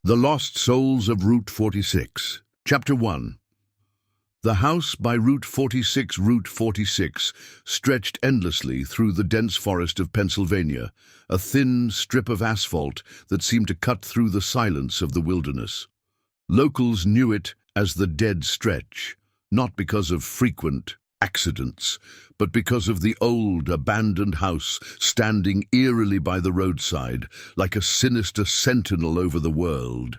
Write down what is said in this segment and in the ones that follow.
The Lost Souls of Route 46. Chapter 1. The house by Route 46. Route 46 stretched endlessly through the dense forest of Pennsylvania, a thin strip of asphalt that seemed to cut through the silence of the wilderness. Locals knew it as the Dead Stretch, not because of frequent accidents, but because of the old, abandoned house standing eerily by the roadside, like a sinister sentinel over the world.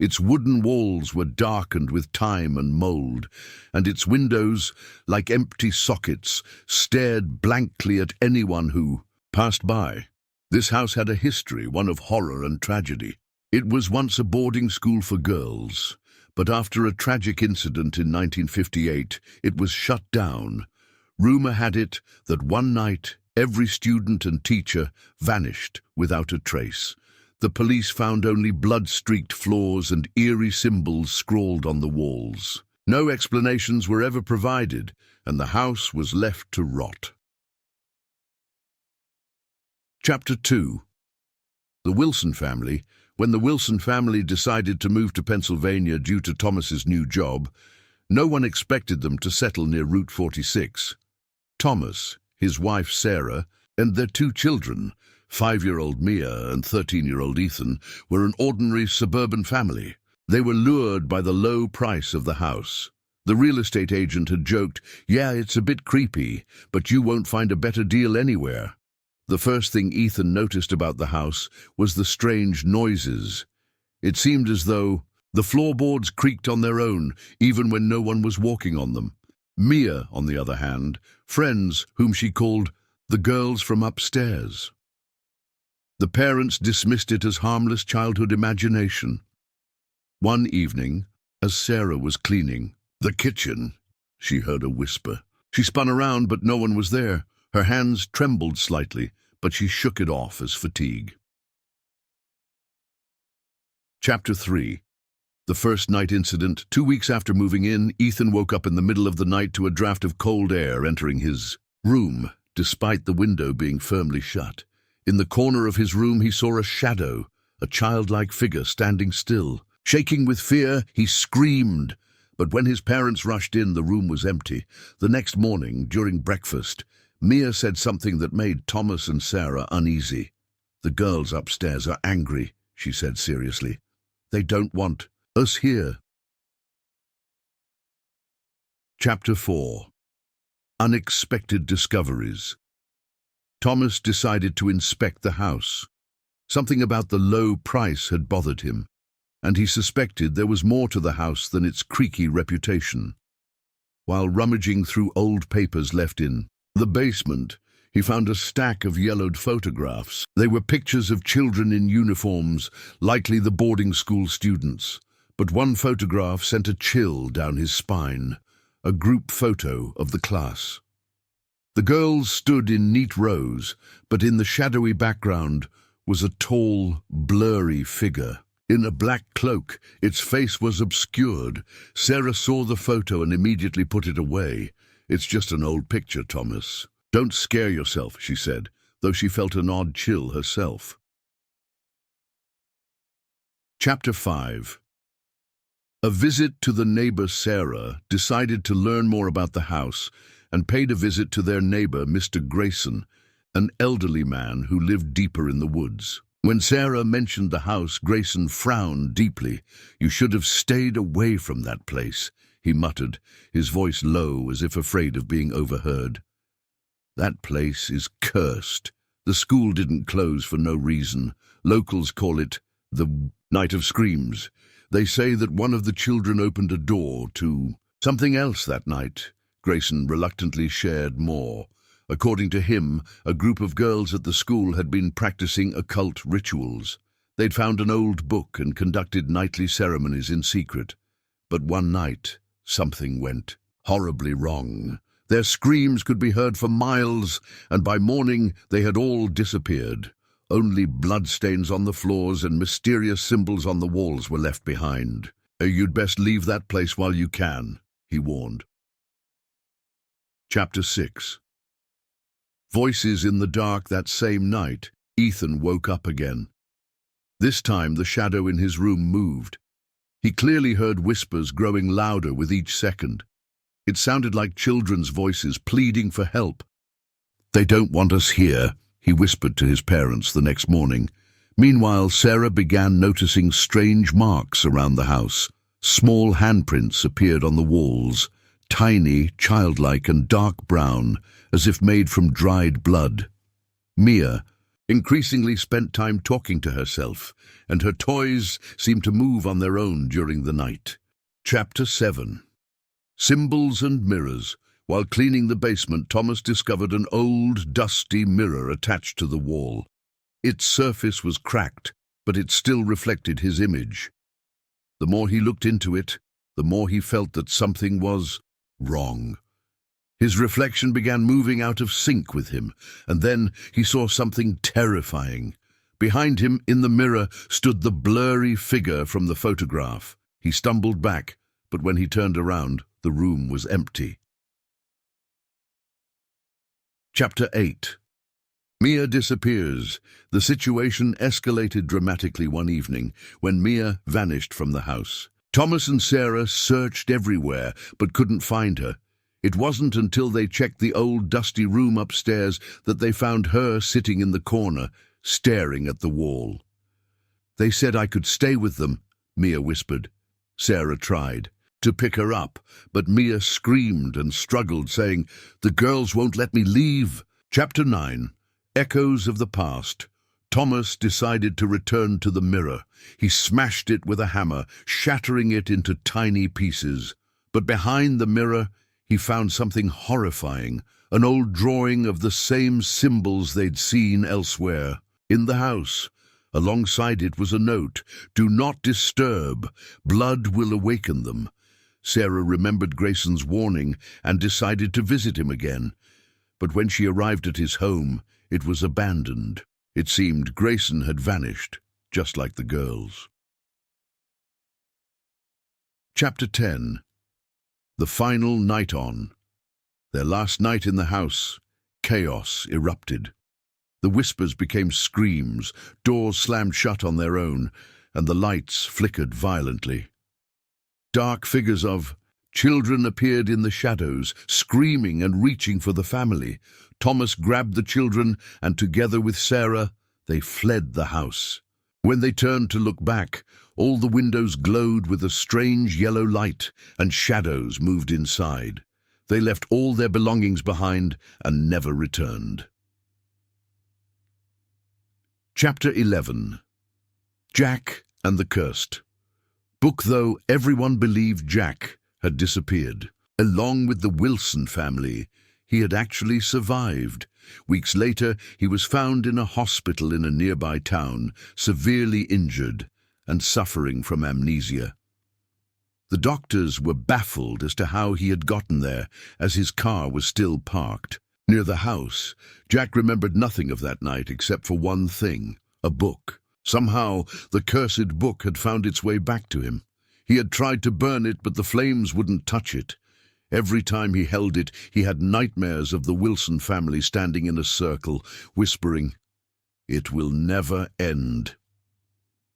Its wooden walls were darkened with time and mold, and its windows, like empty sockets, stared blankly at anyone who passed by. This house had a history, one of horror and tragedy. It was once a boarding school for girls, but after a tragic incident in 1958, it was shut down. Rumor had it that one night, every student and teacher vanished without a trace. The police found only blood-streaked floors and eerie symbols scrawled on the walls. No explanations were ever provided, and the house was left to rot. Chapter 2. The Wilson family. When the Wilson family decided to move to Pennsylvania due to Thomas's new job, no one expected them to settle near Route 46. Thomas, his wife Sarah, and their two children, 5-year-old Mia and 13-year-old Ethan, were an ordinary suburban family. They were lured by the low price of the house. The real estate agent had joked, "Yeah, it's a bit creepy, but you won't find a better deal anywhere." The first thing Ethan noticed about the house was the strange noises. It seemed as though the floorboards creaked on their own, even when no one was walking on them. Mia, on the other hand, friends whom she called the girls from upstairs. The parents dismissed it as harmless childhood imagination. One evening, as Sarah was cleaning the kitchen, she heard a whisper. She spun around, but no one was there. Her hands trembled slightly, but she shook it off as fatigue. Chapter 3. The first night incident. 2 weeks after moving in, Ethan woke up in the middle of the night to a draft of cold air entering his room, despite the window being firmly shut. In the corner of his room he saw a shadow, a childlike figure standing still. Shaking with fear, he screamed, but when his parents rushed in, the room was empty. The next morning, during breakfast, Mia said something that made Thomas and Sarah uneasy. "The girls upstairs are angry," she said seriously. "They don't want us here." Chapter 4. Unexpected discoveries. Thomas decided to inspect the house. Something about the low price had bothered him, and he suspected there was more to the house than its creaky reputation. While rummaging through old papers left in the basement, he found a stack of yellowed photographs. They were pictures of children in uniforms, likely the boarding school students. But one photograph sent a chill down his spine, a group photo of the class. The girls stood in neat rows, but in the shadowy background was a tall, blurry figure. In a black cloak, its face was obscured. Sarah saw the photo and immediately put it away. "It's just an old picture, Thomas. Don't scare yourself," she said, though she felt an odd chill herself. Chapter 5. A visit to the neighbor Sarah decided to learn more about the house and paid a visit to their neighbor, Mr. Grayson, an elderly man who lived deeper in the woods. When Sarah mentioned the house, Grayson frowned deeply. "You should have stayed away from that place," he muttered, his voice low as if afraid of being overheard. "That place is cursed. The school didn't close for no reason. Locals call it the Night of Screams. They say that one of the children opened a door to something else that night." Grayson reluctantly shared more. According to him, a group of girls at the school had been practicing occult rituals. They'd found an old book and conducted nightly ceremonies in secret. But one night, something went horribly wrong. Their screams could be heard for miles, and by morning they had all disappeared. Only bloodstains on the floors and mysterious symbols on the walls were left behind. "You'd best leave that place while you can," he warned. Chapter 6. Voices in the dark. That same night, Ethan woke up again. This time the shadow in his room moved. He clearly heard whispers growing louder with each second. It sounded like children's voices pleading for help. "They don't want us here," he whispered to his parents the next morning. Meanwhile, Sarah began noticing strange marks around the house. Small handprints appeared on the walls, tiny, childlike and dark brown, as if made from dried blood. Mia increasingly spent time talking to herself, and her toys seemed to move on their own during the night. Chapter 7. Symbols and Mirrors. While cleaning the basement, Thomas discovered an old, dusty mirror attached to the wall. Its surface was cracked, but it still reflected his image. The more he looked into it, the more he felt that something was wrong. His reflection began moving out of sync with him, and then he saw something terrifying. Behind him, in the mirror, stood the blurry figure from the photograph. He stumbled back, but when he turned around, the room was empty. Chapter 8. Mia disappears. The situation escalated dramatically one evening when Mia vanished from the house. Thomas and Sarah searched everywhere but couldn't find her. It wasn't until they checked the old dusty room upstairs that they found her sitting in the corner, staring at the wall. "They said I could stay with them," Mia whispered. Sarah tried to pick her up, but Mia screamed and struggled, saying, "The girls won't let me leave." Chapter 9. Echoes of the Past. Thomas decided to return to the mirror. He smashed it with a hammer, shattering it into tiny pieces. But behind the mirror, he found something horrifying, an old drawing of the same symbols they'd seen elsewhere. In the house, alongside it was a note: "Do not disturb. Blood will awaken them." Sarah remembered Grayson's warning and decided to visit him again. But when she arrived at his home, it was abandoned. It seemed Grayson had vanished, just like the girls. Chapter 10. The Final Night On. Their last night in the house, chaos erupted. The whispers became screams, doors slammed shut on their own, and the lights flickered violently. Dark figures of children appeared in the shadows, screaming and reaching for the family. Thomas grabbed the children, and together with Sarah, they fled the house. When they turned to look back, all the windows glowed with a strange yellow light, and shadows moved inside. They left all their belongings behind and never returned. Chapter 11. Jack and the Cursed. Book. Though everyone believed Jack had disappeared, along with the Wilson family, he had actually survived. Weeks later, he was found in a hospital in a nearby town, severely injured and suffering from amnesia. The doctors were baffled as to how he had gotten there, as his car was still parked near the house. Jack remembered nothing of that night except for one thing: a book. Somehow, the cursed book had found its way back to him. He had tried to burn it, but the flames wouldn't touch it. Every time he held it, he had nightmares of the Wilson family standing in a circle, whispering, "It will never end."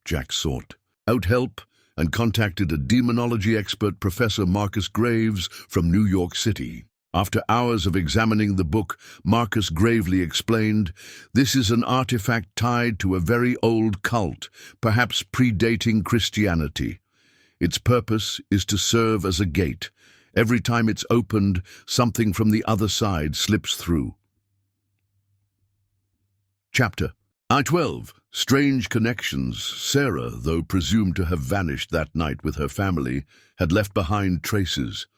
Jack sought out help and contacted a demonology expert, Professor Marcus Graves from New York City. After hours of examining the book, Marcus gravely explained, "This is an artifact tied to a very old cult, perhaps predating Christianity. Its purpose is to serve as a gate. Every time it's opened, something from the other side slips through." Chapter 12. Strange Connections. Sarah, though presumed to have vanished that night with her family, had left behind traces.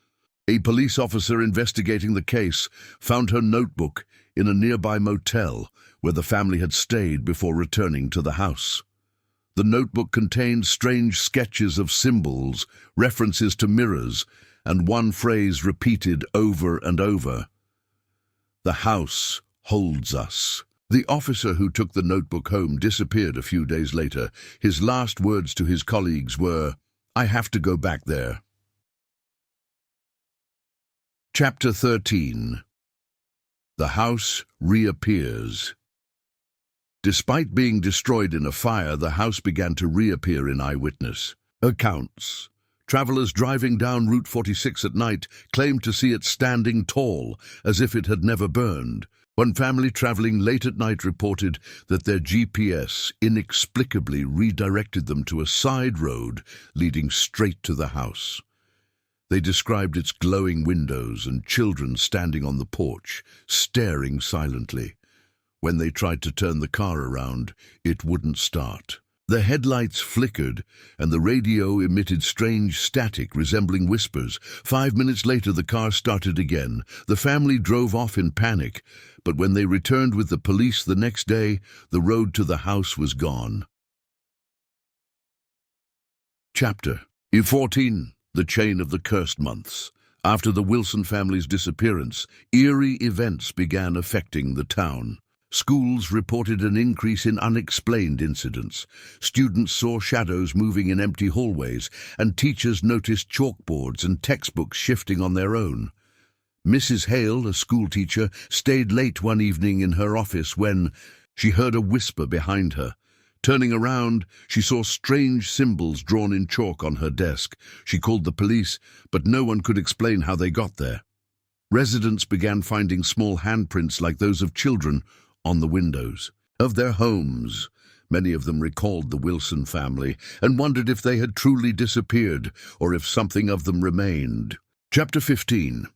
A police officer investigating the case found her notebook in a nearby motel where the family had stayed before returning to the house. The notebook contained strange sketches of symbols, references to mirrors, and one phrase repeated over and over: "The house holds us." The officer who took the notebook home disappeared a few days later. His last words to his colleagues were, "I have to go back there." Chapter 13. The House Reappears. Despite being destroyed in a fire, the house began to reappear in eyewitness accounts. Travelers driving down Route 46 at night claimed to see it standing tall, as if it had never burned. One family traveling late at night reported that their GPS inexplicably redirected them to a side road leading straight to the house. They described its glowing windows and children standing on the porch, staring silently. When they tried to turn the car around, it wouldn't start. The headlights flickered, and the radio emitted strange static resembling whispers. 5 minutes later, the car started again. The family drove off in panic, but when they returned with the police the next day, the road to the house was gone. Chapter 14. The Chain of the Cursed Months. After the Wilson family's disappearance, eerie events began affecting the town. Schools reported an increase in unexplained incidents. Students saw shadows moving in empty hallways, and teachers noticed chalkboards and textbooks shifting on their own. Mrs. Hale, a schoolteacher, stayed late one evening in her office when she heard a whisper behind her. Turning around, she saw strange symbols drawn in chalk on her desk. She called the police, but no one could explain how they got there. Residents began finding small handprints like those of children on the windows of their homes. Many of them recalled the Wilson family and wondered if they had truly disappeared or if something of them remained. Chapter 15.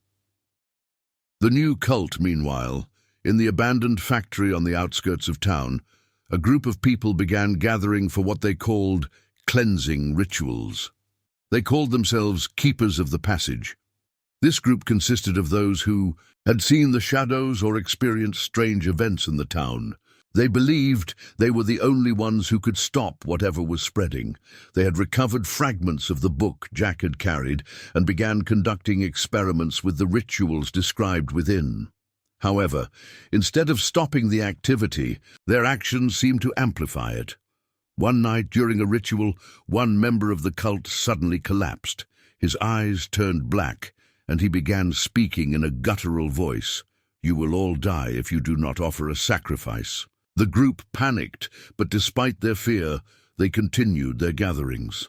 The new cult, meanwhile, in the abandoned factory on the outskirts of town, a group of people began gathering for what they called cleansing rituals. They called themselves Keepers of the Passage. This group consisted of those who had seen the shadows or experienced strange events in the town. They believed they were the only ones who could stop whatever was spreading. They had recovered fragments of the book Jack had carried and began conducting experiments with the rituals described within. However, instead of stopping the activity, their actions seemed to amplify it. One night during a ritual, one member of the cult suddenly collapsed. His eyes turned black, and he began speaking in a guttural voice. "You will all die if you do not offer a sacrifice." The group panicked, but despite their fear, they continued their gatherings.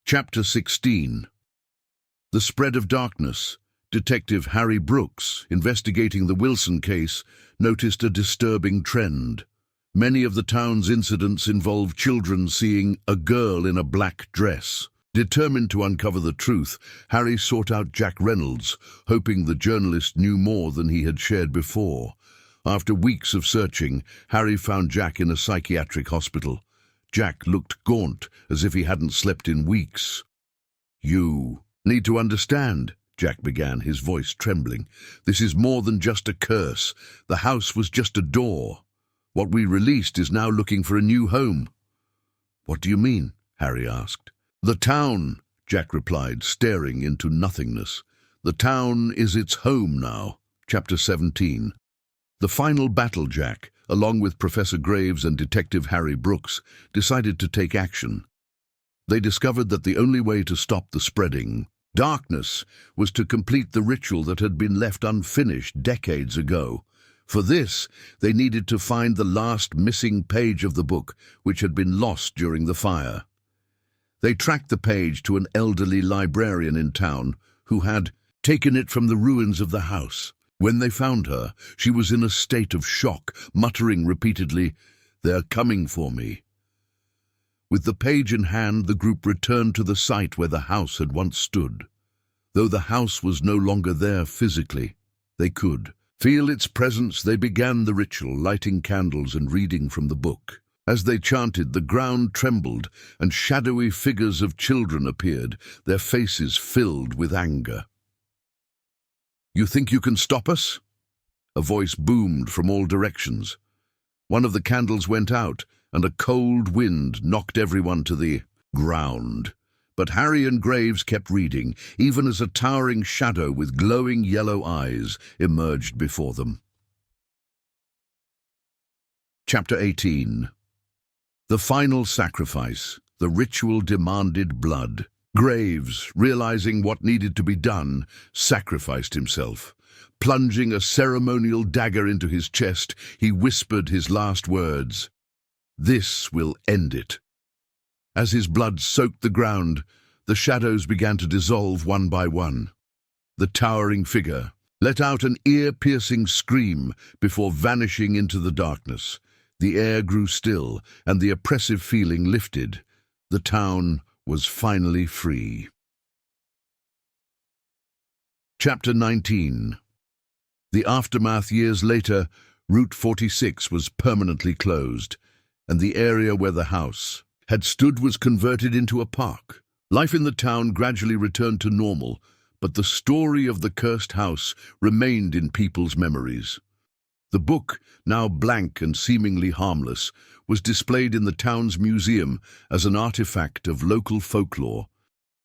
Chapter 16. The Spread of Darkness. Detective Harry Brooks, investigating the Wilson case, noticed a disturbing trend. Many of the town's incidents involved children seeing a girl in a black dress. Determined to uncover the truth, Harry sought out Jack Reynolds, hoping the journalist knew more than he had shared before. After weeks of searching, Harry found Jack in a psychiatric hospital. Jack looked gaunt, as if he hadn't slept in weeks. "You need to understand," Jack began, his voice trembling. "This is more than just a curse. The house was just a door. What we released is now looking for a new home." "What do you mean?" Harry asked. "The town," Jack replied, staring into nothingness. "The town is its home now." Chapter 17. The final battle, Jack, along with Professor Graves and Detective Harry Brooks, decided to take action. They discovered that the only way to stop the spreading darkness was to complete the ritual that had been left unfinished decades ago. For this, they needed to find the last missing page of the book, which had been lost during the fire. They tracked the page to an elderly librarian in town who had taken it from the ruins of the house. When they found her, she was in a state of shock, muttering repeatedly, "They're coming for me." With the page in hand, the group returned to the site where the house had once stood. Though the house was no longer there physically, they could feel its presence. They began the ritual, lighting candles and reading from the book. As they chanted, the ground trembled, and shadowy figures of children appeared, their faces filled with anger. "You think you can stop us?" A voice boomed from all directions. One of the candles went out, and a cold wind knocked everyone to the ground. But Harry and Graves kept reading, even as a towering shadow with glowing yellow eyes emerged before them. Chapter 18. The final sacrifice. The ritual demanded blood. Graves, realizing what needed to be done, sacrificed himself. Plunging a ceremonial dagger into his chest, he whispered his last words. "This will end it." As his blood soaked the ground, the shadows began to dissolve one by one. The towering figure let out an ear-piercing scream before vanishing into the darkness. The air grew still, and the oppressive feeling lifted. The town was finally free. Chapter 19. The aftermath. Years later, Route 46 was permanently closed, and the area where the house had stood was converted into a park. Life in the town gradually returned to normal, but the story of the cursed house remained in people's memories. The book, now blank and seemingly harmless, was displayed in the town's museum as an artifact of local folklore.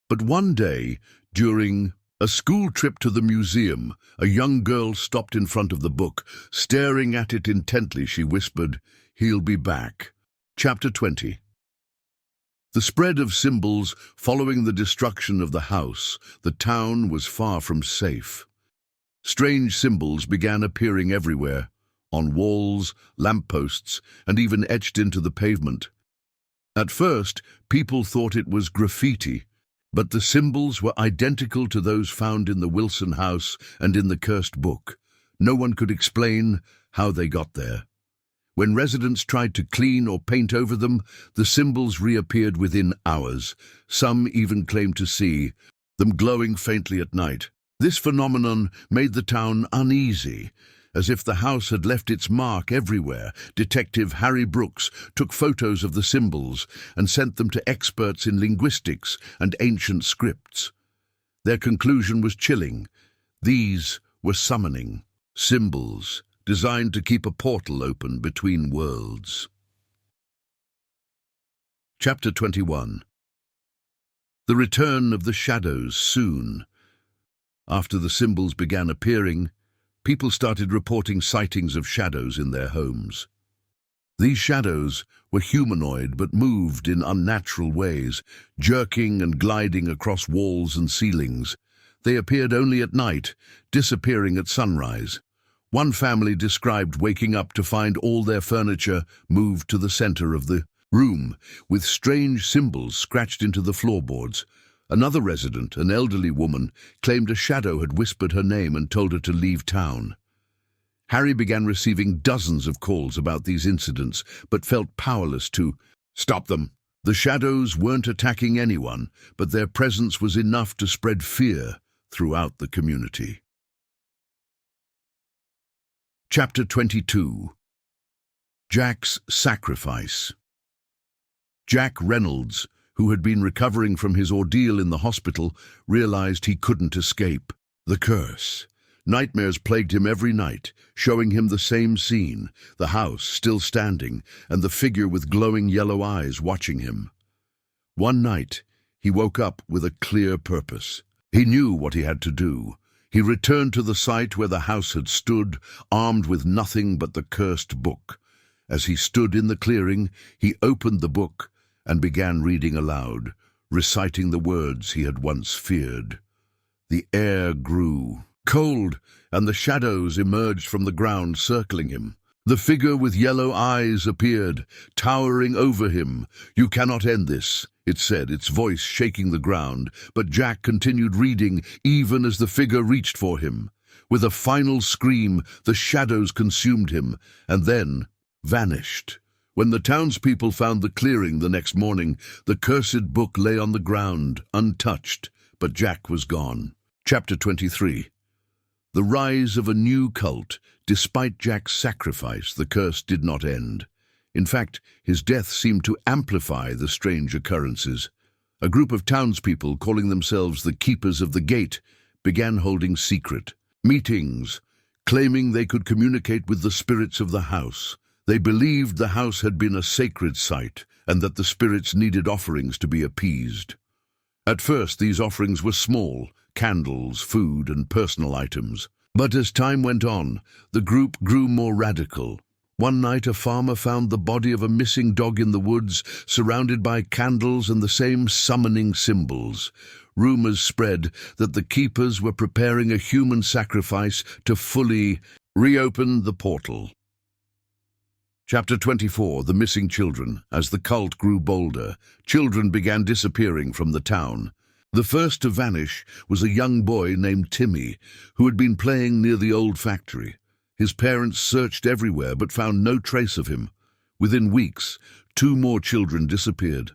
But one day, during a school trip to the museum, a young girl stopped in front of the book. Staring at it intently, she whispered, "He'll be back." Chapter 20. The spread of symbols following the destruction of the house, the town was far from safe. Strange symbols began appearing everywhere, on walls, lampposts, and even etched into the pavement. At first, people thought it was graffiti, but the symbols were identical to those found in the Wilson house and in the cursed book. No one could explain how they got there. When residents tried to clean or paint over them, the symbols reappeared within hours. Some even claimed to see them glowing faintly at night. This phenomenon made the town uneasy, as if the house had left its mark everywhere. Detective Harry Brooks took photos of the symbols and sent them to experts in linguistics and ancient scripts. Their conclusion was chilling. These were summoning symbols designed to keep a portal open between worlds. Chapter 21. The return of the shadows soon. After the symbols began appearing, people started reporting sightings of shadows in their homes. These shadows were humanoid but moved in unnatural ways, jerking and gliding across walls and ceilings. They appeared only at night, disappearing at sunrise. One family described waking up to find all their furniture moved to the center of the room, with strange symbols scratched into the floorboards. Another resident, an elderly woman, claimed a shadow had whispered her name and told her to leave town. Harry began receiving dozens of calls about these incidents, but felt powerless to stop them. The shadows weren't attacking anyone, but their presence was enough to spread fear throughout the community. Chapter 22. Jack's Sacrifice. Jack Reynolds, who had been recovering from his ordeal in the hospital, realized he couldn't escape. The curse. Nightmares plagued him every night, showing him the same scene, the house still standing, and the figure with glowing yellow eyes watching him. One night, he woke up with a clear purpose. He knew what he had to do. He returned to the site where the house had stood, armed with nothing but the cursed book. As he stood in the clearing, he opened the book and began reading aloud, reciting the words he had once feared. The air grew cold, and the shadows emerged from the ground, circling him. The figure with yellow eyes appeared, towering over him. "You cannot end this," it said, its voice shaking the ground. But Jack continued reading, even as the figure reached for him. With a final scream, the shadows consumed him, and then vanished. When the townspeople found the clearing the next morning, the cursed book lay on the ground, untouched, but Jack was gone. Chapter 23. The rise of a new cult. Despite Jack's sacrifice, the curse did not end. In fact, his death seemed to amplify the strange occurrences. A group of townspeople, calling themselves the Keepers of the Gate, began holding secret meetings, claiming they could communicate with the spirits of the house. They believed the house had been a sacred site and that the spirits needed offerings to be appeased. At first, these offerings were small: candles, food, and personal items. But as time went on, the group grew more radical. One night, a farmer found the body of a missing dog in the woods, surrounded by candles and the same summoning symbols. Rumors spread that the keepers were preparing a human sacrifice to fully reopen the portal. Chapter 24, The Missing Children. As the cult grew bolder, children began disappearing from the town. The first to vanish was a young boy named Timmy, who had been playing near the old factory. His parents searched everywhere but found no trace of him. Within weeks, 2 more children disappeared.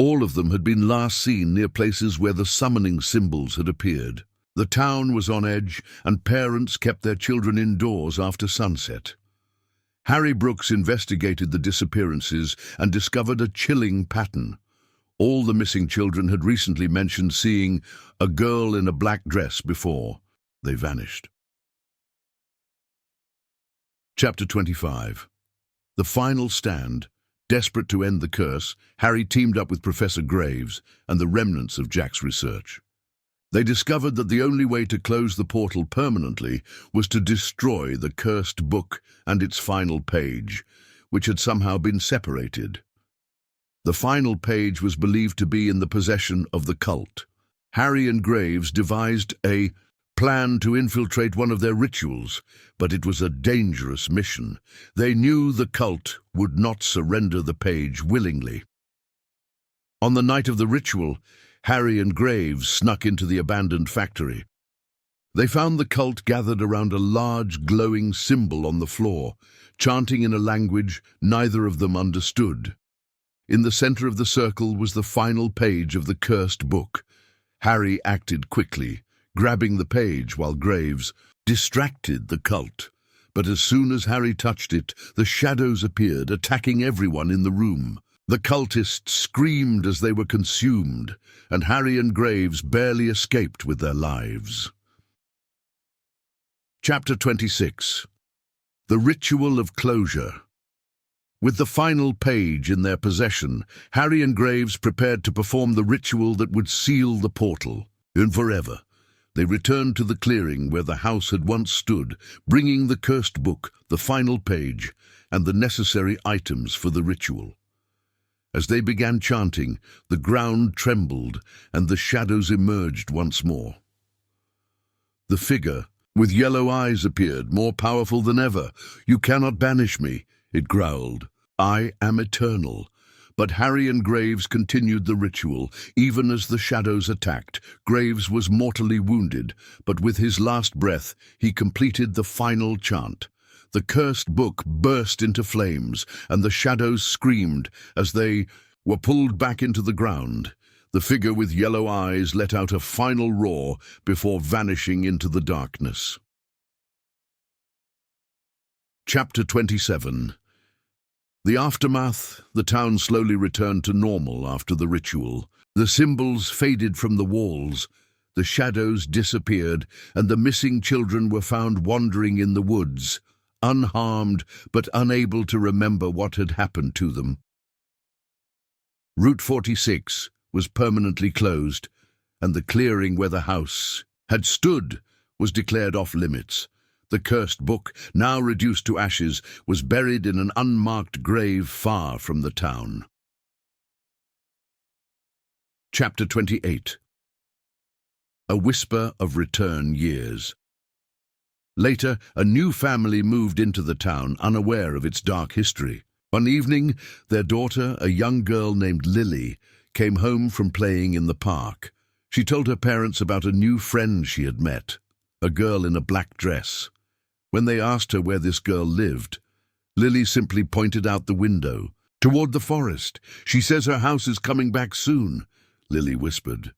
All of them had been last seen near places where the summoning symbols had appeared. The town was on edge, and parents kept their children indoors after sunset. Harry Brooks investigated the disappearances and discovered a chilling pattern. All the missing children had recently mentioned seeing a girl in a black dress before they vanished. Chapter 25. The Final Stand. Desperate to end the curse, Harry teamed up with Professor Graves and the remnants of Jack's research. They discovered that the only way to close the portal permanently was to destroy the cursed book and its final page, which had somehow been separated. The final page was believed to be in the possession of the cult. Harry and Graves devised a plan to infiltrate one of their rituals, but it was a dangerous mission. They knew the cult would not surrender the page willingly. On the night of the ritual, Harry and Graves snuck into the abandoned factory. They found the cult gathered around a large glowing symbol on the floor, chanting in a language neither of them understood. In the center of the circle was the final page of the cursed book. Harry acted quickly, grabbing the page while Graves distracted the cult. But as soon as Harry touched it, the shadows appeared, attacking everyone in the room. The cultists screamed as they were consumed, and Harry and Graves barely escaped with their lives. Chapter 26. The Ritual of Closure. With the final page in their possession, Harry and Graves prepared to perform the ritual that would seal the portal, and forever. They returned to the clearing where the house had once stood, bringing the cursed book, the final page, and the necessary items for the ritual. As they began chanting, the ground trembled, and the shadows emerged once more. The figure, with yellow eyes, appeared, more powerful than ever. "You cannot banish me," it growled. "I am eternal." But Harry and Graves continued the ritual, even as the shadows attacked. Graves was mortally wounded, but with his last breath, he completed the final chant. The cursed book burst into flames, and the shadows screamed as they were pulled back into the ground. The figure with yellow eyes let out a final roar before vanishing into the darkness. Chapter 27. The aftermath. The town slowly returned to normal after the ritual. The symbols faded from the walls, the shadows disappeared, and the missing children were found wandering in the woods, unharmed but unable to remember what had happened to them. Route 46 was permanently closed, and the clearing where the house had stood was declared off-limits. The cursed book, now reduced to ashes, was buried in an unmarked grave far from the town. Chapter 28. A Whisper of Return Years. Later, a new family moved into the town, unaware of its dark history. One evening, their daughter, a young girl named Lily, came home from playing in the park. She told her parents about a new friend she had met, a girl in a black dress. When they asked her where this girl lived, Lily simply pointed out the window, toward the forest. "She says her house is coming back soon," Lily whispered.